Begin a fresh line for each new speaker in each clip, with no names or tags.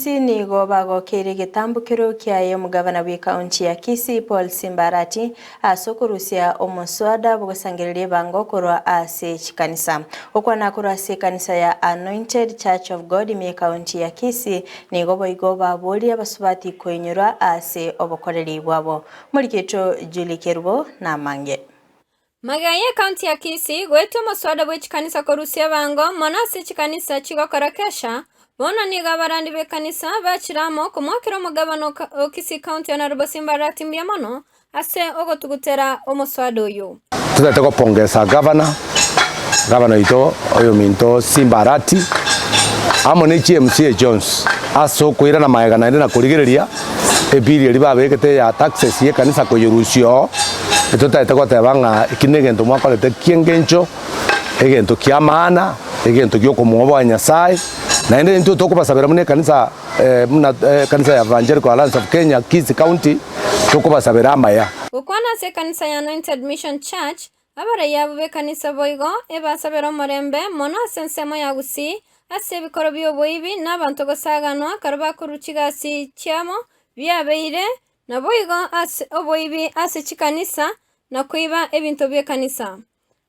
Kisii nigo bagokere gitambukiro kiaye mugavana wa kaunti ya Kisii Paul Simbarati asokurusia omoswada bugusangiriria bangokorwa ase chikanisa okwana kurase kanisa ya Anointed Church of God mi kaunti ya Kisii nigo boigo baburi abasubati koinyura ase obokoreri bwabo muriketo Julie Kerubo na mange
Magaye kaunti ya Kisii gwetu omoswada bw'echikanisa korusia bango monase chikanisa chigokora kesha bona niga barandi bekanisa bachiramo kumwakira omugabano o Kisii County Honorable Simbarati Mbiamono ase ogotugutera omoswada oyo.
Tutete kupongeza gavana ito oyo minto Simbarati amo ne GMCA Jones aso kwira na maega na kurigireria ebiri eri babekete ya taxes ye kanisa koyurusio tutete gotebanga ikinegento mwakorete kiengencho egento kia maana egento kyo kumwoba Nyasaye na ende ntu tokubasabira mune kanisa kanisa ya Evangelical Alliance of Kenya Kisii County tokubasabira amaya
ukwana se kanisa ya Anointed Mission Church abara yabo be kanisa boigo ebasabira omorembe mono asensemo ya Gusii ase bikoro byoboibi n'abantu gosaganwa karuba kuruchigasi chiamo byabeire na boigo ase oboibi ase chikanisa na kuiba ebintu bye kanisa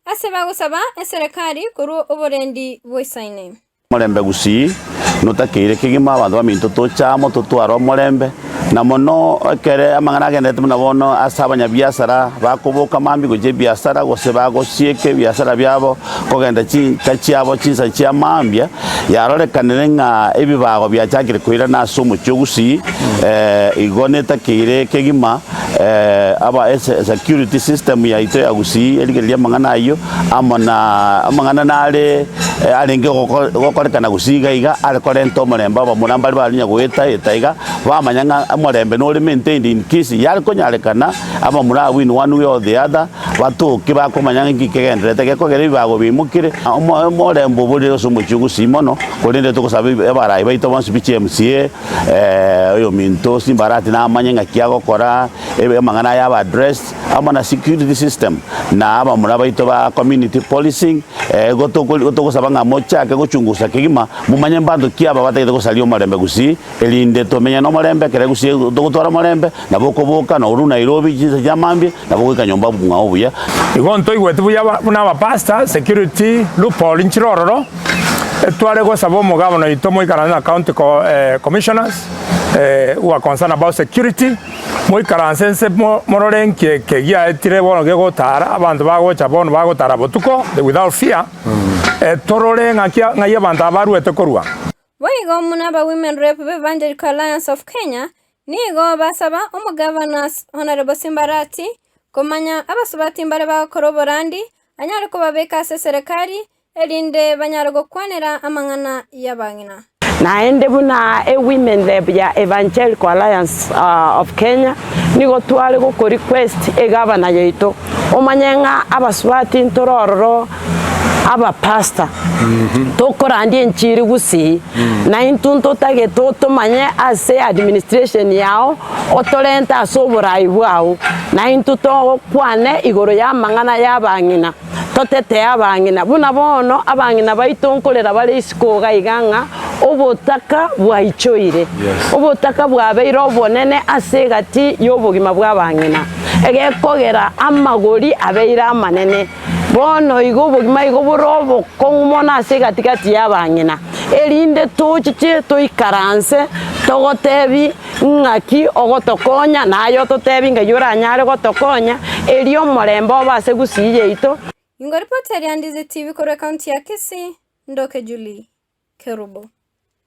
ase bagusaba eserikali kuru oborendi bwisaine
Morembe Gusii notakire kigima abantu baminto tochamo totwaro morembe na mono kere amangana agendete muna bono asabanya biasara bakubuka mambi goje biasara gose bagosieke biasara byabo kogenda kachiabo chinsa chia mambia yarorekanire nga ebibago byachakire kuira na sumu Gusii igoneta kire kigima aba security system ya ito ya Gusii eligeria mangana ayo amangana nale alenge gokorekana Gusii gaiga arekorento morembe aba munambali balinya gweta etaiga bamanyanga morembe no maintained in Kisii yarkonyarekana aba mura win one way or the other batuki bakomanyanga ngikegendrete gekogera bibago bimukire morembe buri osumu Gusii mono kurinde tukusabi ebara ibaito bonsi BCMCA oyo minto Simbarati na amanyanga kiagokora mangana yaba address amana security system na aba mura baito ba community policing gotokusabanga mocha ke gochungusa kigima mumanye mbando kiaba batagete kusalio morembe Gusii elinde tomenya no morembe kere Gusii dogotwara morembe na bokoboka no ru Nairobi jinsa jamambye na bokwika nyomba bungaobuya
igonto igwete buya buna ba pastor security loophole nchirororo tware go sabo mugabano itomo ikarana county commissioners who are concerned about security moi karansense mororenke kegia etire bono gegotara abantu bagocha bono bagotara botuko without fear torore ngakia abantu abaru etokorwa
boigo munaba women rep Evangelical Alliance of Kenya nigo basaba omugavana Honorable Simbarati komanya abasubati mbare bakoroborandi anyare ko babeka ase serikali elinde banyare gokwanera amangana yabangina
naende buna women rep ya Evangelical Alliance of Kenya nigo twale go request egavana yeito omanyenga abasubati ntorororo aba pastor tokorandi enchiri Gusii na intunto tage totomanye ase administration yao otolenta asoborai bwao na intuto kwane igoro ya mangana yabangina totete abangina buna bono abangina baitonkolera bale isikoga iganga obotaka bwaichoire obotaka bwabeiro obonene ase gati yobogima bwabangina egekogera amagori abeira amanene bono igo bogima igo borobo kongumona ase gatikati yabangina elinde tochiche toikaranse togotebi ngaki ogotokonya nayo totebi ngayura nyare gotokonya elio morembe obase Gusii yeito
Ingoripoteri Andizi TV kore kaunti ya Kisii Ndoke Julie Kerubo.